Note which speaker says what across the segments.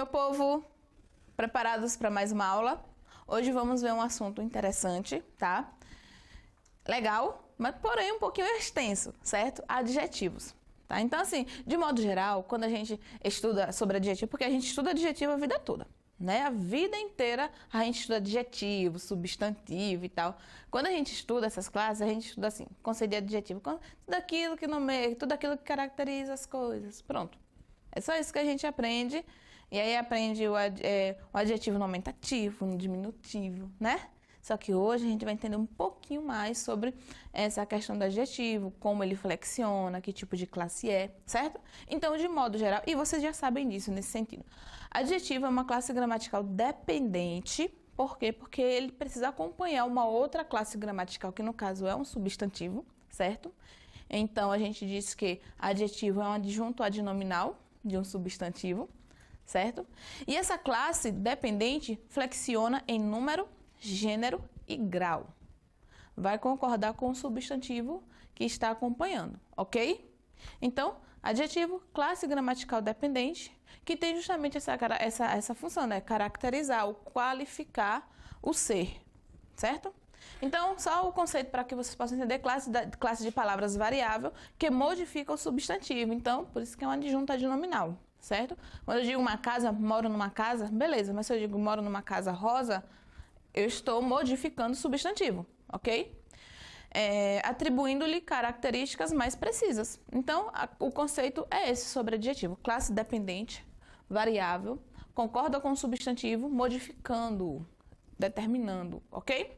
Speaker 1: meu povo? Preparados para mais uma aula? Hoje vamos ver um assunto interessante, tá? Legal, mas porém um pouquinho extenso, certo? Adjetivos, tá? Então assim, de modo geral, quando a gente estuda sobre adjetivo, porque a gente estuda adjetivo a vida toda, né? A vida inteira a gente estuda adjetivo, substantivo e tal. Quando a gente estuda essas classes, a gente estuda assim, conceito de adjetivo, tudo aquilo que nomeia, tudo aquilo que caracteriza as coisas, pronto. É só isso que a gente aprende, e aí aprende o adjetivo nomentativo, no diminutivo, né? Só que hoje a gente vai entender um pouquinho mais sobre essa questão do adjetivo, como ele flexiona, que tipo de classe é, certo? Então, de modo geral, e vocês já sabem disso nesse sentido. Adjetivo é uma classe gramatical dependente, por quê? Porque ele precisa acompanhar uma outra classe gramatical, que no caso é um substantivo, certo? Então, a gente diz que adjetivo é um adjunto adnominal de um substantivo, certo? E essa classe dependente flexiona em número, gênero e grau. Vai concordar com o substantivo que está acompanhando, ok? Então, adjetivo, classe gramatical dependente, que tem justamente essa função, né? Caracterizar ou qualificar o ser, certo? Então, só o conceito para que vocês possam entender, classe de palavras variável, que modifica o substantivo. Então, por isso que é um adjunto adnominal, certo? Quando eu digo uma casa, moro numa casa, beleza, mas se eu digo moro numa casa rosa, eu estou modificando o substantivo, ok? Atribuindo-lhe características mais precisas. Então, o conceito é esse sobre adjetivo. Classe dependente, variável, concorda com o substantivo, modificando-o, determinando, ok?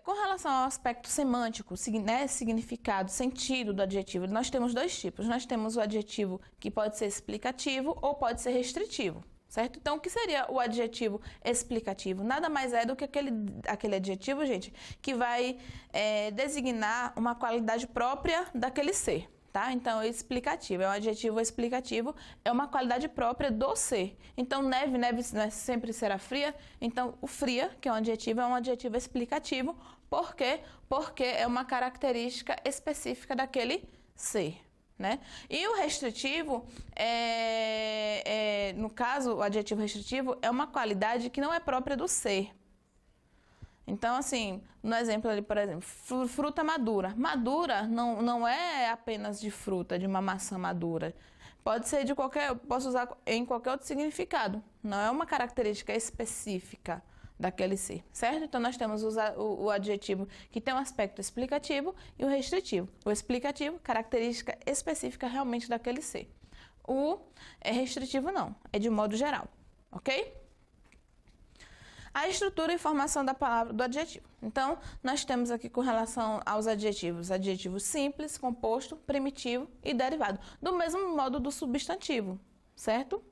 Speaker 1: Com relação ao aspecto semântico, né, significado, sentido do adjetivo, nós temos dois tipos. Nós temos o adjetivo que pode ser explicativo ou pode ser restritivo, certo? Então, o que seria o adjetivo explicativo? Nada mais é do que aquele adjetivo, gente, que vai designar uma qualidade própria daquele ser. Tá? Então, explicativo, é um adjetivo explicativo, é uma qualidade própria do ser. Então, neve sempre será fria. Então, o fria, que é um adjetivo explicativo. Por quê? Porque é uma característica específica daquele ser, né? E o restritivo, no caso, o adjetivo restritivo é uma qualidade que não é própria do ser. Então, assim, no exemplo ali, por exemplo, fruta madura. Madura não é apenas de fruta, de uma maçã madura. Pode ser posso usar em qualquer outro significado. Não é uma característica específica daquele ser, certo? Então, nós temos o adjetivo que tem um aspecto explicativo e o restritivo. O explicativo, característica específica realmente daquele ser. O restritivo não, é de modo geral, ok? A estrutura e formação da palavra do adjetivo. Então, nós temos aqui com relação aos adjetivos simples, composto, primitivo e derivado, do mesmo modo do substantivo, certo?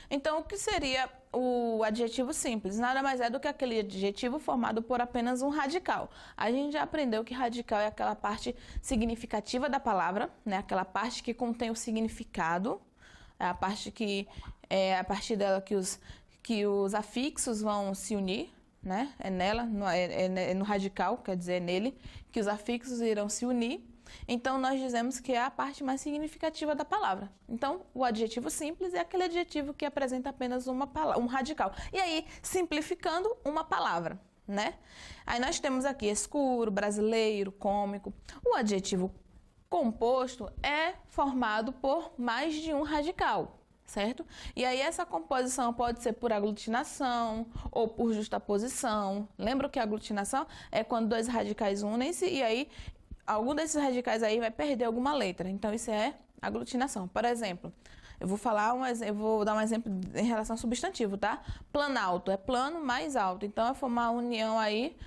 Speaker 1: Então, o que seria o adjetivo simples? Nada mais é do que aquele adjetivo formado por apenas um radical. A gente já aprendeu que radical é aquela parte significativa da palavra, né? Aquela parte que contém o significado, é a parte que é a partir dela que os afixos vão se unir, né? É nela, no radical, quer dizer, é nele, que os afixos irão se unir. Então, nós dizemos que é a parte mais significativa da palavra. Então, o adjetivo simples é aquele adjetivo que apresenta apenas um radical. E aí, simplificando, uma palavra, né? Aí nós temos aqui escuro, brasileiro, cômico. O adjetivo composto é formado por mais de um radical, certo? E aí essa composição pode ser por aglutinação ou por justaposição. Lembra que a aglutinação é quando dois radicais unem-se e aí algum desses radicais aí vai perder alguma letra. Então isso é aglutinação. Por exemplo, eu vou dar um exemplo em relação ao substantivo, tá? Planalto é plano mais alto. Então é formar uma união aí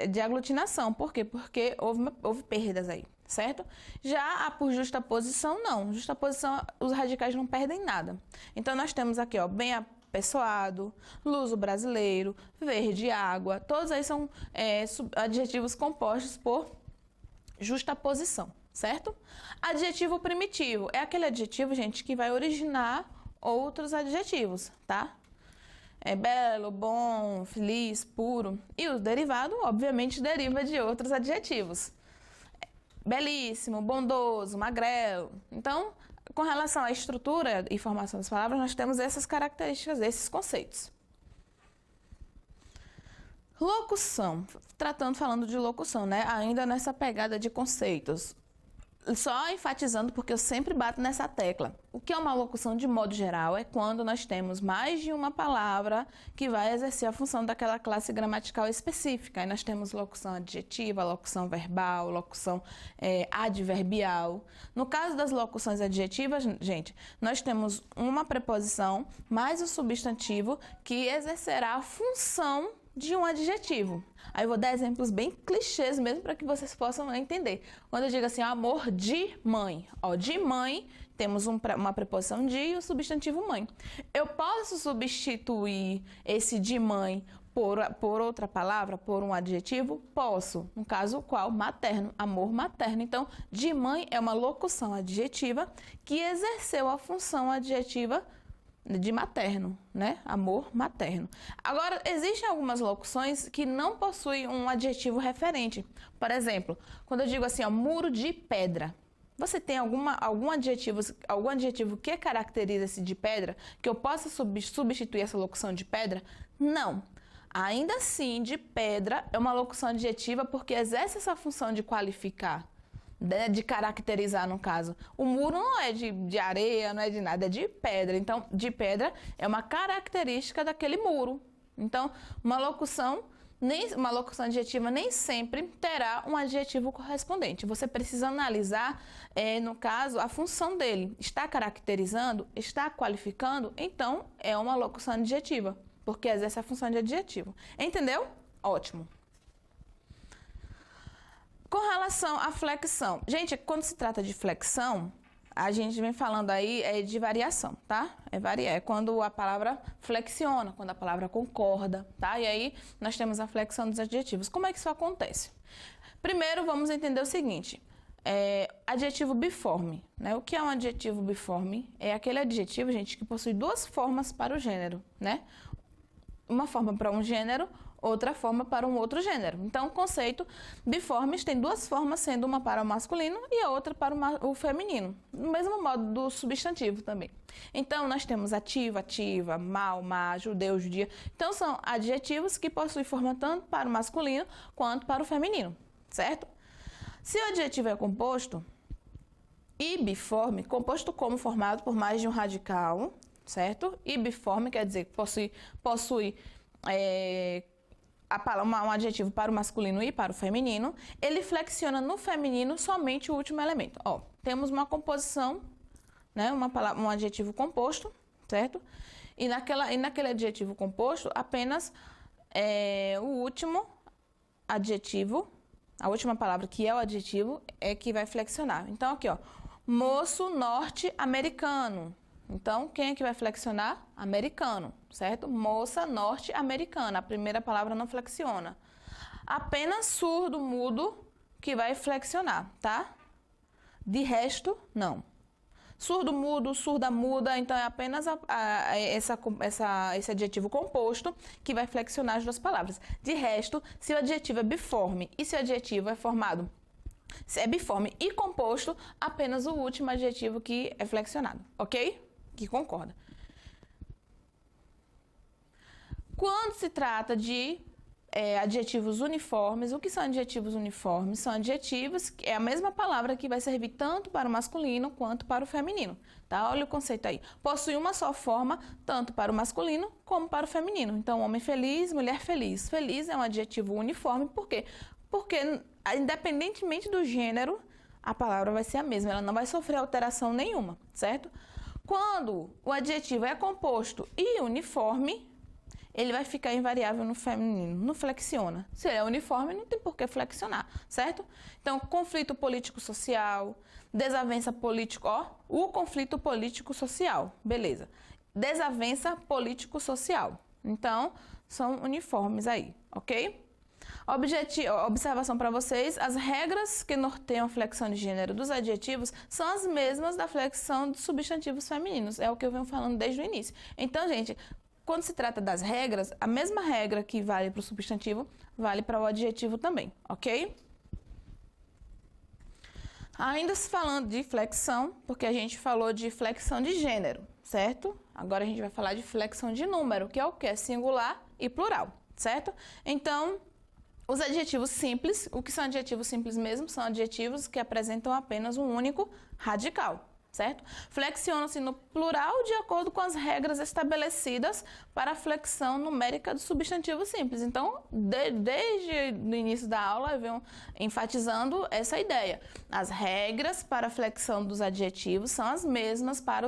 Speaker 1: de aglutinação. Por quê? Porque houve perdas aí, certo? Já a por justaposição, não. Justaposição, os radicais não perdem nada. Então, nós temos aqui, ó, bem apessoado, luso brasileiro, verde água. Todos aí são adjetivos compostos por justaposição, certo? Adjetivo primitivo é aquele adjetivo, gente, que vai originar outros adjetivos, tá? É belo, bom, feliz, puro. E o derivado, obviamente, deriva de outros adjetivos. Belíssimo, bondoso, magrelo. Então, Com relação à estrutura e formação das palavras, nós temos essas características, esses conceitos. Locução, falando de locução, né? Ainda nessa pegada de conceitos. Só enfatizando, porque eu sempre bato nessa tecla. O que é uma locução de modo geral é quando nós temos mais de uma palavra que vai exercer a função daquela classe gramatical específica. Aí nós temos locução adjetiva, locução verbal, locução adverbial. No caso das locuções adjetivas, gente, nós temos uma preposição mais o substantivo que exercerá a função de um adjetivo. Aí eu vou dar exemplos bem clichês mesmo para que vocês possam entender. Quando eu digo assim, amor de mãe. Ó, de mãe, temos uma preposição de e o substantivo mãe. Eu posso substituir esse de mãe por outra palavra, por um adjetivo? Posso. No caso, qual? Materno, amor materno. Então, de mãe é uma locução adjetiva que exerceu a função adjetiva de materno, né? Amor materno. Agora, existem algumas locuções que não possuem um adjetivo referente. Por exemplo, quando eu digo assim, ó, muro de pedra. Você tem algum adjetivo que caracteriza esse de pedra? Que eu possa substituir essa locução de pedra? Não. Ainda assim, de pedra é uma locução adjetiva porque exerce essa função de qualificar, de caracterizar, no caso. O muro não é de areia, não é de nada, é de pedra. Então, de pedra é uma característica daquele muro. Então, uma locução adjetiva nem sempre terá um adjetivo correspondente. Você precisa analisar, no caso, a função dele. Está caracterizando? Está qualificando? Então, é uma locução adjetiva, porque exerce a função de adjetivo. Entendeu? Ótimo. Com relação à flexão, gente, quando se trata de flexão, a gente vem falando aí de variação, tá? É quando a palavra flexiona, quando a palavra concorda, tá? E aí nós temos a flexão dos adjetivos. Como é que isso acontece? Primeiro, vamos entender o seguinte, adjetivo biforme, né? O que é um adjetivo biforme? É aquele adjetivo, gente, que possui duas formas para o gênero, né? Uma forma para um gênero, outra forma para um outro gênero. Então, o conceito biformes tem duas formas, sendo uma para o masculino e a outra para o feminino. No mesmo modo do substantivo também. Então, nós temos ativo, ativa, mal, má, judeu, judia. Então, são adjetivos que possuem forma tanto para o masculino quanto para o feminino, certo? Se o adjetivo é composto, e biforme, composto como formado por mais de um radical, certo? E biforme quer dizer que possui um adjetivo para o masculino e para o feminino, ele flexiona no feminino somente o último elemento. Ó, temos uma composição, né, um adjetivo composto, certo? E naquele adjetivo composto, apenas o último adjetivo, a última palavra que é o adjetivo, é que vai flexionar. Então, aqui, ó, moço norte-americano. Então, quem é que vai flexionar? Americano, certo? Moça norte-americana. A primeira palavra não flexiona. Apenas surdo, mudo, que vai flexionar, tá? De resto, não. Surdo, mudo, surda, muda. Então, é apenas esse adjetivo composto que vai flexionar as duas palavras. De resto, se o adjetivo é biforme e se o adjetivo é formado, se é biforme e composto, apenas o último adjetivo que é flexionado, ok? Que concorda. Quando se trata de adjetivos uniformes, o que são adjetivos uniformes? São adjetivos que é a mesma palavra que vai servir tanto para o masculino quanto para o feminino, tá? Olha o conceito aí. Possui uma só forma, tanto para o masculino como para o feminino. Então, homem feliz, mulher feliz. Feliz é um adjetivo uniforme, por quê? Porque, independentemente do gênero, a palavra vai ser a mesma, ela não vai sofrer alteração nenhuma, certo? Quando o adjetivo é composto e uniforme, ele vai ficar invariável no feminino, não flexiona. Se ele é uniforme, não tem por que flexionar, certo? Então, conflito político-social, desavença político, ó, o conflito político-social, beleza. Desavença político-social. Então, são uniformes aí, ok? Observação para vocês, as regras que norteiam a flexão de gênero dos adjetivos são as mesmas da flexão dos substantivos femininos, é o que eu venho falando desde o início. Então, gente, quando se trata das regras, a mesma regra que vale para o substantivo, vale para o adjetivo também, ok? Ainda se falando de flexão, porque a gente falou de flexão de gênero, certo? Agora a gente vai falar de flexão de número, que é o que? É singular e plural, certo? Então, os adjetivos simples, o que são adjetivos simples mesmo? São adjetivos que apresentam apenas um único radical, certo? Flexionam-se no plural de acordo com as regras estabelecidas para a flexão numérica do substantivo simples. Então, desde o início da aula, eu venho enfatizando essa ideia. As regras para a flexão dos adjetivos são as mesmas para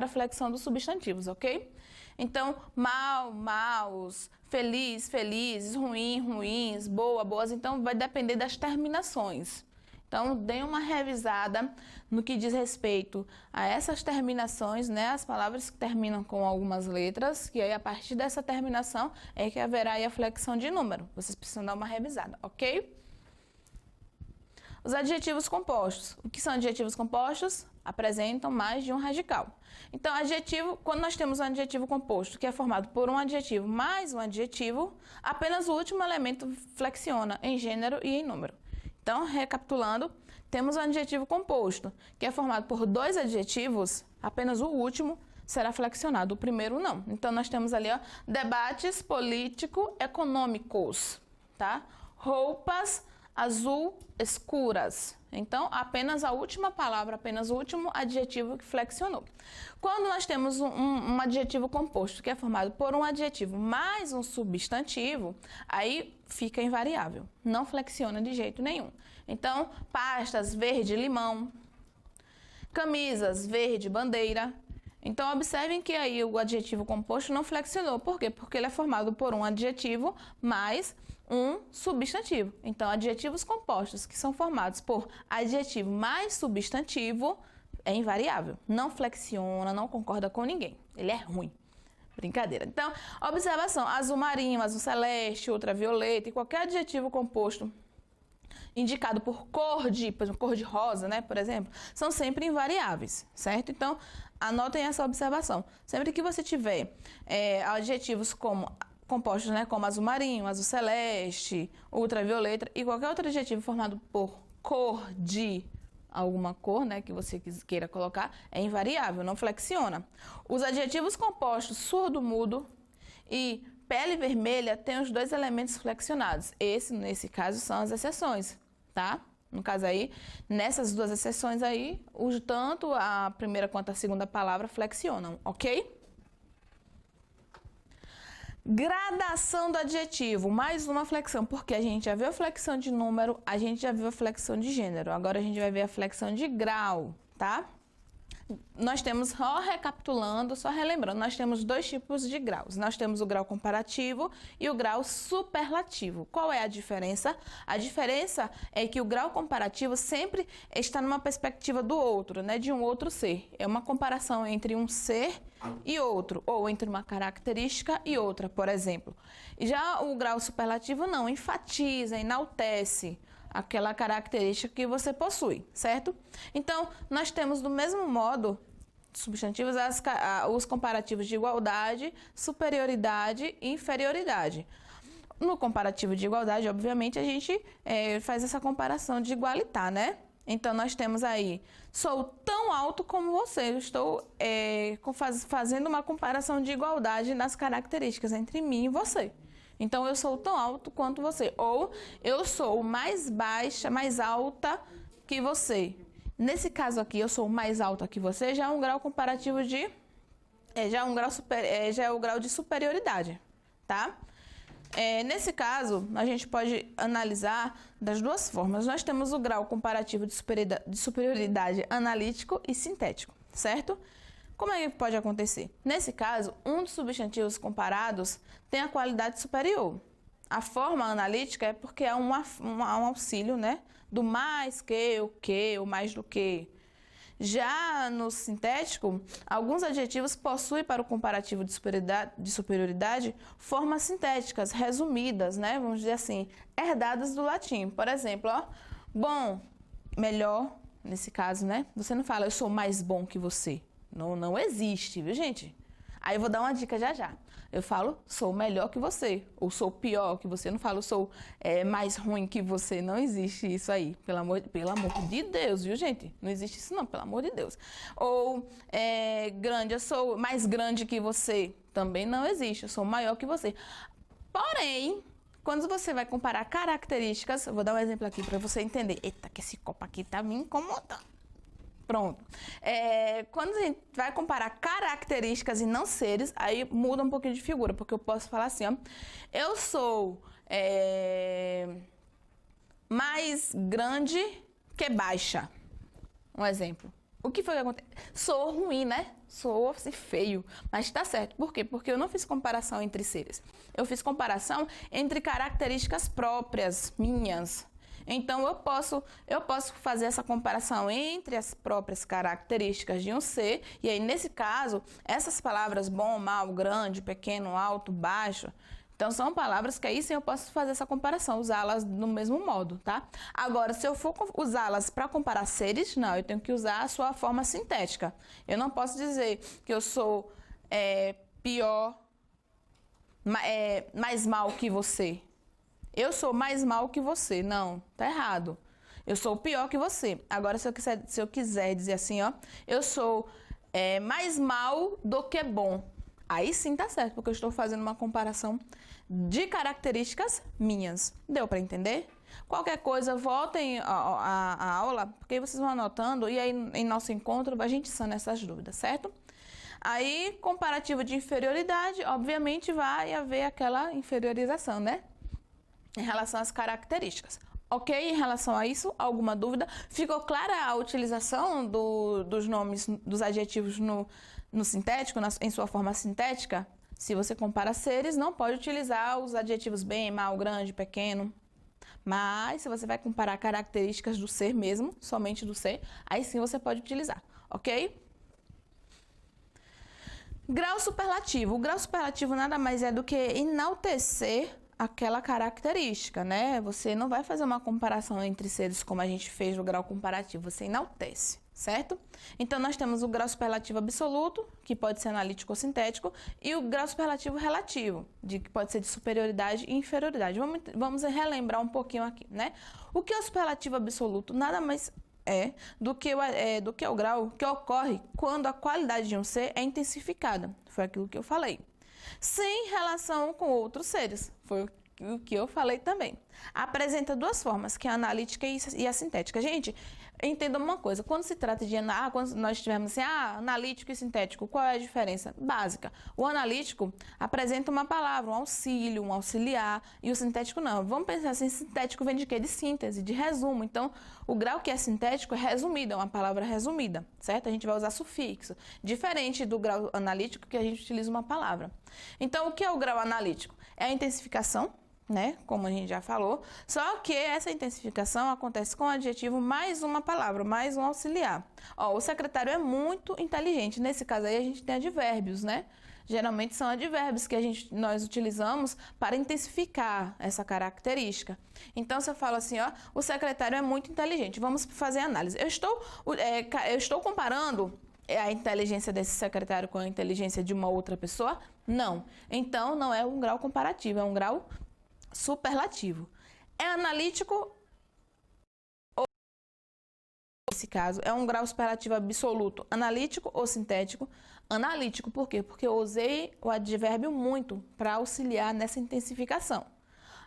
Speaker 1: a flexão dos substantivos, ok? Então, mal, maus, feliz, felizes, ruim, ruins, boa, boas. Então, vai depender das terminações. Então, dê uma revisada no que diz respeito a essas terminações, né? As palavras que terminam com algumas letras, que aí a partir dessa terminação é que haverá aí a flexão de número. Vocês precisam dar uma revisada, ok? Os adjetivos compostos. O que são adjetivos compostos? Apresentam mais de um radical. Então, adjetivo, quando nós temos um adjetivo composto, que é formado por um adjetivo mais um adjetivo, apenas o último elemento flexiona em gênero e em número. Então, recapitulando, temos um adjetivo composto, que é formado por dois adjetivos, apenas o último será flexionado, o primeiro não. Então, nós temos ali, ó, debates político-econômicos, tá? Roupas azul escuras. Então, apenas a última palavra, apenas o último adjetivo que flexionou. Quando nós temos um adjetivo composto, que é formado por um adjetivo mais um substantivo, aí fica invariável, não flexiona de jeito nenhum. Então, pastas, verde, limão, camisas, verde, bandeira. Então, observem que aí o adjetivo composto não flexionou. Por quê? Porque ele é formado por um adjetivo mais um substantivo. Então, adjetivos compostos que são formados por adjetivo mais substantivo é invariável. Não flexiona, não concorda com ninguém. Ele é ruim. Brincadeira. Então, observação. Azul marinho, azul celeste, ultravioleta e qualquer adjetivo composto indicado por exemplo, cor de rosa, né, por exemplo, são sempre invariáveis, certo? Então, anotem essa observação. Sempre que você tiver adjetivos compostos, né, como azul marinho, azul celeste, ultravioleta e qualquer outro adjetivo formado por cor de alguma cor, né, que você queira colocar, é invariável, não flexiona. Os adjetivos compostos surdo-mudo e pele vermelha têm os dois elementos flexionados. Nesse caso, são as exceções, tá? No caso aí, nessas duas exceções aí, tanto a primeira quanto a segunda palavra flexionam, ok? Gradação do adjetivo, mais uma flexão, porque a gente já viu a flexão de número, a gente já viu a flexão de gênero, agora a gente vai ver a flexão de grau, tá? Nós temos, só recapitulando, só relembrando, nós temos dois tipos de graus. Nós temos o grau comparativo e o grau superlativo. Qual é a diferença? A diferença é que o grau comparativo sempre está numa perspectiva do outro, né, de um outro ser. É uma comparação entre um ser e outro, ou entre uma característica e outra, por exemplo. Já o grau superlativo não, enfatiza, enaltece aquela característica que você possui, certo? Então, nós temos do mesmo modo substantivos os comparativos de igualdade, superioridade e inferioridade. No comparativo de igualdade, obviamente, a gente faz essa comparação de igualitar, né? Então, nós temos aí, sou tão alto como você, eu estou fazendo uma comparação de igualdade nas características entre mim e você. Então, eu sou tão alto quanto você. Ou eu sou mais baixa, mais alta que você. Nesse caso aqui, eu sou mais alta que você, já é um grau comparativo de... já é o grau de superioridade, tá? Nesse caso, a gente pode analisar das duas formas. Nós temos o grau comparativo de superioridade analítico e sintético, certo? Como é que pode acontecer? Nesse caso, um dos substantivos comparados tem a qualidade superior. A forma analítica é porque é um auxílio, né, do mais que, o mais do que. Já no sintético, alguns adjetivos possuem para o comparativo de superioridade formas sintéticas, resumidas, né, vamos dizer assim, herdadas do latim. Por exemplo, ó, bom, melhor, nesse caso, né, você não fala eu sou mais bom que você. Não existe, viu, gente? Aí eu vou dar uma dica já já. Eu falo, sou melhor que você, ou sou pior que você. Eu não falo, sou mais ruim que você. Não existe isso aí, pelo amor de Deus, viu, gente? Não existe isso não, pelo amor de Deus. Ou grande, eu sou mais grande que você. Também não existe, eu sou maior que você. Porém, quando você vai comparar características, eu vou dar um exemplo aqui para você entender. Eita, que esse copo aqui tá me incomodando. Pronto. Quando a gente vai comparar características e não seres, aí muda um pouquinho de figura, porque eu posso falar assim, ó, eu sou mais grande que baixa. Um exemplo. O que foi que aconteceu? Sou ruim, né? Sou assim, feio. Mas tá certo. Por quê? Porque eu não fiz comparação entre seres. Eu fiz comparação entre características próprias, minhas. Então, eu posso fazer essa comparação entre as próprias características de um ser, e aí, nesse caso, essas palavras bom, mal, grande, pequeno, alto, baixo, então, são palavras que aí sim eu posso fazer essa comparação, usá-las do mesmo modo, tá? Agora, se eu for usá-las para comparar seres, não, eu tenho que usar a sua forma sintética. Eu não posso dizer que eu sou pior, mais mal que você. Eu sou mais mal que você. Não, tá errado. Eu sou pior que você. Agora, se eu quiser dizer assim, ó, eu sou mais mal do que bom. Aí sim tá certo, porque eu estou fazendo uma comparação de características minhas. Deu para entender? Qualquer coisa, voltem à aula, porque aí vocês vão anotando e aí em nosso encontro a gente sana essas dúvidas, certo? Aí, comparativo de inferioridade, obviamente vai haver aquela inferiorização, né? Em relação às características. Ok? Em relação a isso, alguma dúvida? Ficou clara a utilização dos nomes, dos adjetivos no sintético, em sua forma sintética? Se você compara seres, não pode utilizar os adjetivos bem, mal, grande, pequeno. Mas, se você vai comparar características do ser mesmo, somente do ser, aí sim você pode utilizar. Ok? Grau superlativo. O grau superlativo nada mais é do que enaltecer aquela característica, né? Você não vai fazer uma comparação entre seres como a gente fez no grau comparativo, você enaltece, certo? Então, nós temos o grau superlativo absoluto, que pode ser analítico ou sintético, e o grau superlativo relativo, que pode ser de superioridade e inferioridade. Vamos relembrar um pouquinho aqui, né? O que é o superlativo absoluto? Nada mais do que o grau que ocorre quando a qualidade de um ser é intensificada. Foi aquilo que eu falei. Sem relação com outros seres, foi o que eu falei também. Apresenta duas formas, que é a analítica e a sintética. Gente, entenda uma coisa, quando se trata de quando nós tivermos assim, analítico e sintético, qual é a diferença? Básica. O analítico apresenta uma palavra, um auxílio, um auxiliar, e o sintético não. Vamos pensar assim, sintético vem de quê? De síntese, de resumo. Então, o grau que é sintético é resumido, é uma palavra resumida, certo? A gente vai usar sufixo, diferente do grau analítico, que a gente utiliza uma palavra. Então, o que é o grau analítico? É a intensificação, né? Como a gente já falou, só que essa intensificação acontece com o adjetivo mais uma palavra, mais um auxiliar. Ó, o secretário é muito inteligente. Nesse caso aí a gente tem advérbios, né? Geralmente são advérbios que nós utilizamos para intensificar essa característica. Então, se eu falo assim, ó, o secretário é muito inteligente, vamos fazer análise. Eu estou comparando a inteligência desse secretário com a inteligência de uma outra pessoa? Não. Então, não é um grau comparativo, é um grau superlativo. É analítico ou, nesse caso, é um grau superlativo absoluto, analítico ou sintético? Analítico, por quê? Porque eu usei o advérbio muito para auxiliar nessa intensificação.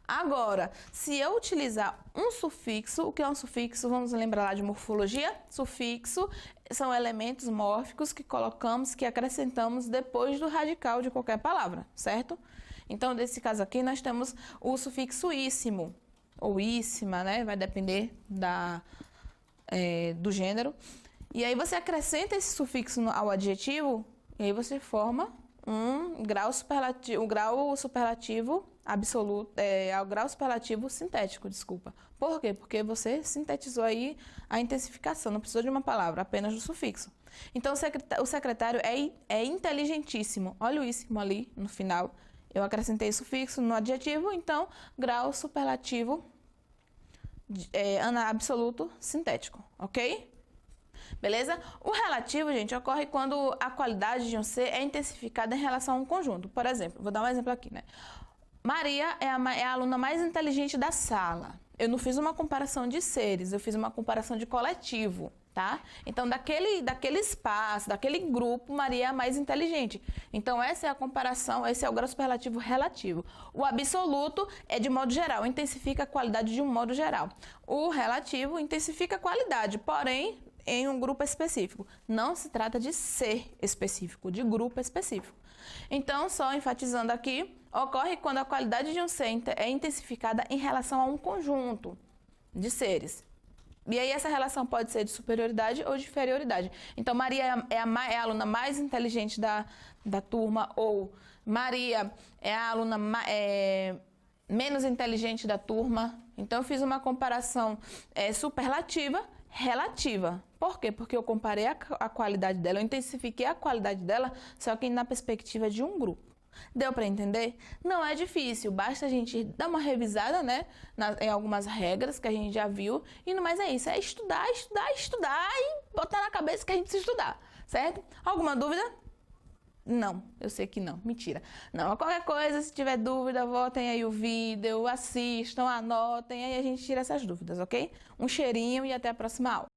Speaker 1: Agora, se eu utilizar um sufixo, o que é um sufixo? Vamos lembrar lá de morfologia? Sufixo são elementos mórficos que colocamos, que acrescentamos depois do radical de qualquer palavra, certo? Então, nesse caso aqui, nós temos o sufixo íssimo, ou íssima, né? Vai depender do gênero. E aí você acrescenta esse sufixo ao adjetivo, e aí você forma um grau superlativo, absoluto, o grau superlativo sintético, desculpa. Por quê? Porque você sintetizou aí a intensificação, não precisou de uma palavra, apenas do sufixo. Então, o secretário é inteligentíssimo. Olha o íssimo ali no final. Eu acrescentei sufixo no adjetivo, então, grau superlativo absoluto sintético, ok? beleza? O relativo, gente, ocorre quando a qualidade de um ser é intensificada em relação a um conjunto. Por exemplo, vou dar um exemplo aqui, né? Maria é a aluna mais inteligente da sala. Eu não fiz uma comparação de seres, eu fiz uma comparação de coletivo, tá? Então, daquele espaço, daquele grupo, Maria é a mais inteligente. Então, essa é a comparação, esse é o grau superlativo relativo. O absoluto é de modo geral, intensifica a qualidade de um modo geral. O relativo intensifica a qualidade, porém, em um grupo específico. Não se trata de ser específico, de grupo específico. Então, só enfatizando aqui, ocorre quando a qualidade de um ser é intensificada em relação a um conjunto de seres. E aí essa relação pode ser de superioridade ou de inferioridade. Então, Maria é a aluna mais inteligente da turma, ou Maria é a aluna menos inteligente da turma. Então, eu fiz uma comparação superlativa, relativa. Por quê? Porque eu comparei a qualidade dela, eu intensifiquei a qualidade dela, só que na perspectiva de um grupo. Deu para entender? Não é difícil, basta a gente dar uma revisada, né, em algumas regras que a gente já viu, e no mais é isso, é estudar, estudar, estudar e botar na cabeça que a gente precisa estudar, certo? Alguma dúvida? Não, eu sei que não, mentira. Não, qualquer coisa, se tiver dúvida, voltem aí o vídeo, assistam, anotem, aí a gente tira essas dúvidas, ok? Um cheirinho e até a próxima aula.